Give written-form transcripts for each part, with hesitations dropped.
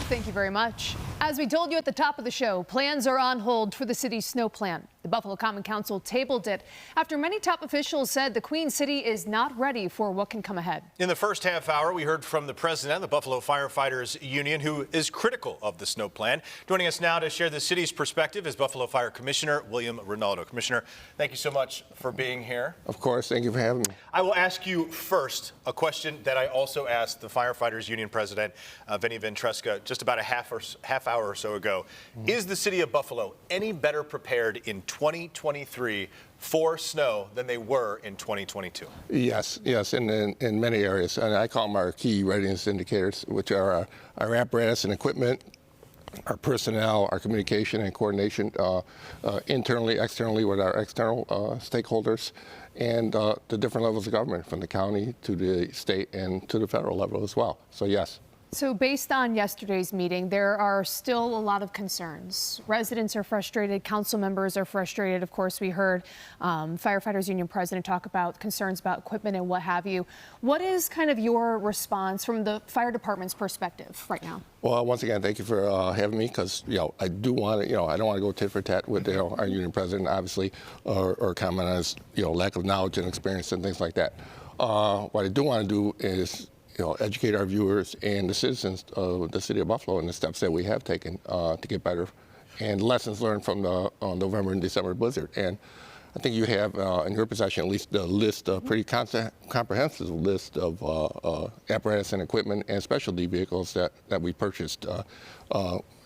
Thank you very much. As we told you at the top of the show, plans are on hold for the city's snow plan. The Buffalo Common Council tabled it after many top officials said the Queen City is not ready for what can come ahead. In the first half hour, we heard from the president of the Buffalo Firefighters Union, who is critical of the snow plan. Joining us now to share the city's perspective is Buffalo Fire Commissioner William Renaldo. Commissioner, thank you so much for being here. Of course. Thank you for having me. I will ask you first a question that I also asked the Firefighters Union president, Vinny Ventresca, just about a half hour or so ago. Is the city of Buffalo any better prepared in 2023 for snow than they were in 2022? Yes, in many areas. And I call them our key readiness indicators, which are our apparatus and equipment, our personnel, our communication and coordination internally, externally with our external stakeholders, and the different levels of government, from the county to the state and to the federal level as well. So yes. So based on yesterday's meeting, there are still a lot of concerns. Residents are frustrated. Council members are frustrated. Of course, we heard Firefighters Union president talk about concerns about equipment and what have you. What is kind of your response from the fire department's perspective right now? Well, once again, thank you for having me, because I do want to, I don't want to go tit for tat with our union president, obviously, or comment on his lack of knowledge and experience and things like that. What I do want to do is educate our viewers and the citizens of the city of Buffalo and the steps that we have taken to get better, and lessons learned from the November and December blizzard. And I think you have in your possession at least a list, a pretty comprehensive list of apparatus and equipment and specialty vehicles that we purchased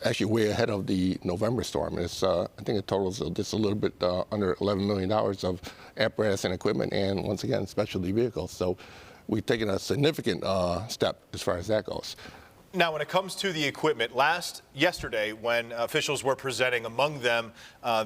actually way ahead of the November storm. It's, I think it totals just a little bit under $11 million of apparatus and equipment, and once again, specialty vehicles. So we've taken a significant step as far as that goes. Now, when it comes to the equipment, yesterday, when officials were presenting, among them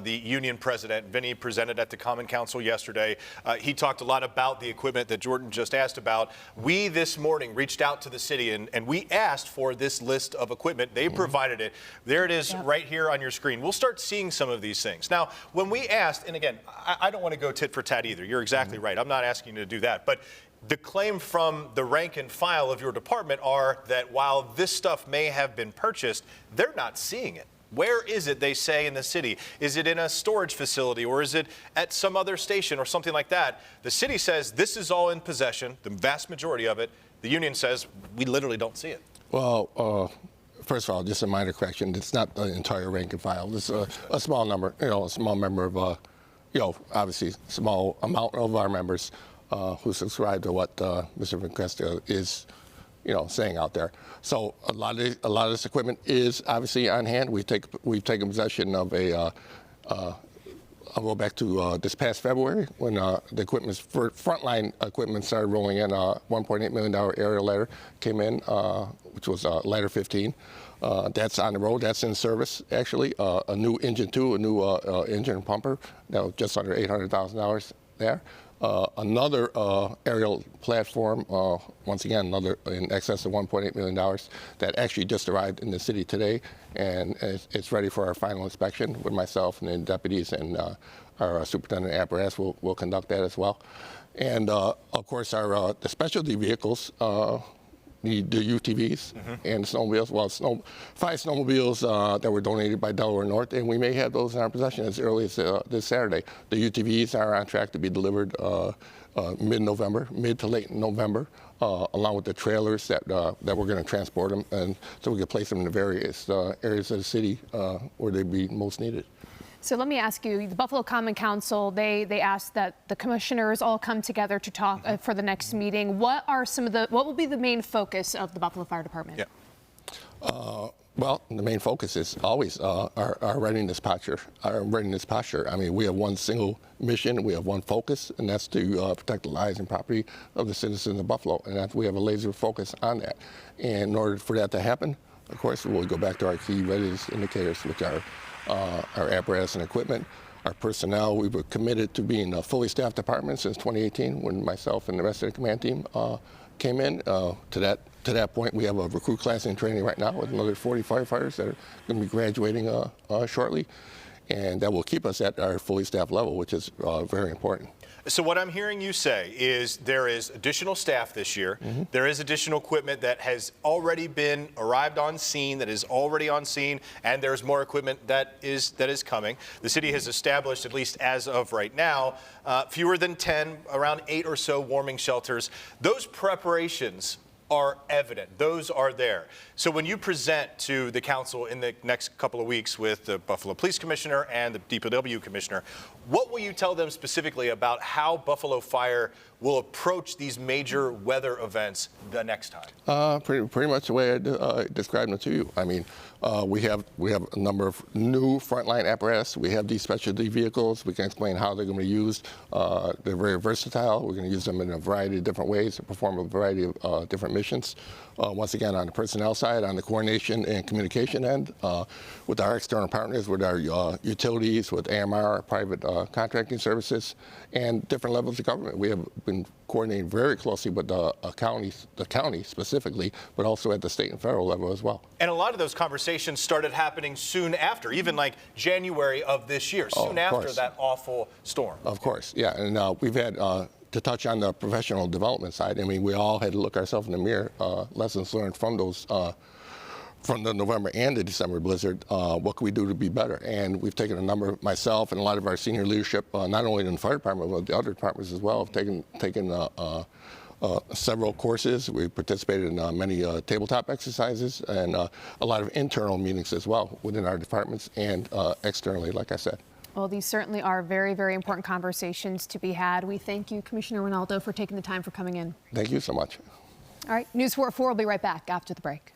the union president, Vinny, presented at the Common Council yesterday. He talked a lot about the equipment that Jordan just asked about. We this morning reached out to the city and we asked for this list of equipment. They provided it. There it is right here on your screen. We'll start seeing some of these things. Now, when we asked, and again, I don't want to go tit for tat either. You're exactly right. I'm not asking you to do that. But the claim from the rank and file of your department are that while this stuff may have been purchased, they're not seeing it. Where is it, they say, in the city? Is it in a storage facility, or is it at some other station or something like that? The city says this is all in possession, the vast majority of it. The union says we literally don't see it. Well, first of all, just a minor correction. It's not the entire rank and file. It's a small number, a small member of, obviously small amount of our members who subscribe to what Mr. Ventresca is, saying out there. So a lot of this equipment is obviously on hand. We've taken possession of a. I'll go back to this past February when the equipment, frontline equipment, started rolling in. $1.8 million aerial ladder came in, which was ladder 15. That's on the road. That's in service, actually. A new engine too, a new engine and pumper. That was just under $800,000 there. Another aerial platform, once again, another in excess of $1.8 million that actually just arrived in the city today, and it's ready for our final inspection with myself and the deputies, and our superintendent apparatus will conduct that as well. And of course, our the specialty vehicles, the UTVs and snowmobiles. Well, 5 snowmobiles that were donated by Delaware North, and we may have those in our possession as early as this Saturday. The UTVs are on track to be delivered mid-November, mid to late November, along with the trailers that we're going to transport them, and so we can place them in the various areas of the city where they'd be most needed. So let me ask you, the Buffalo Common Council, they asked that the commissioners all come together to talk for the next meeting. What will be the main focus of the Buffalo Fire Department? Yeah. Well, the main focus is always our readiness posture. I mean, we have one single mission, we have one focus, and that's to protect the lives and property of the citizens of Buffalo, and we have a laser focus on that. And in order for that to happen, of course, we'll go back to our key readiness indicators, which are our apparatus and equipment, our personnel. We were committed to being a fully staffed department since 2018 when myself and the rest of the command team came in. To that point, we have a recruit class in training right now with another 40 firefighters that are going to be graduating shortly, and that will keep us at our fully staffed level, which is very important. So what I'm hearing you say is there is additional staff this year. There is additional equipment that has already been arrived on scene, that is already on scene, and there's more equipment that is coming. The city has established, at least as of right now, fewer than 10, around 8 or so warming shelters. Those preparations are evident. Those are there. So when you present to the council in the next couple of weeks with the Buffalo Police Commissioner and the DPW Commissioner, what will you tell them specifically about how Buffalo Fire will approach these major weather events the next time? Pretty much the way I described it to you. I mean, we have a number of new frontline apparatus. We have these specialty vehicles. We can explain how they're going to be used. They're very versatile. We're going to use them in a variety of different ways to perform a variety of different missions. Once again, on the personnel side, on the coordination and communication end, with our external partners, with our utilities, with AMR, private contracting services, and different levels of government. We have been coordinating very closely with the county specifically, but also at the state and federal level as well. And a lot of those conversations started happening soon after, even like January of this year, soon after that awful storm. Of course, yeah. And we've had, to touch on the professional development side, I mean, we all had to look ourselves in the mirror, lessons learned from those, from the November and the December blizzard. What can we do to be better? And we've taken a number, myself and a lot of our senior leadership, not only in the fire department, but the other departments as well, have taken several courses. We participated in many tabletop exercises and a lot of internal meetings as well within our departments and externally, like I said. Well, these certainly are very, very important conversations to be had. We thank you, Commissioner Renaldo, for taking the time for coming in. Thank you so much. All right, News 4 at 4 will be right back after the break.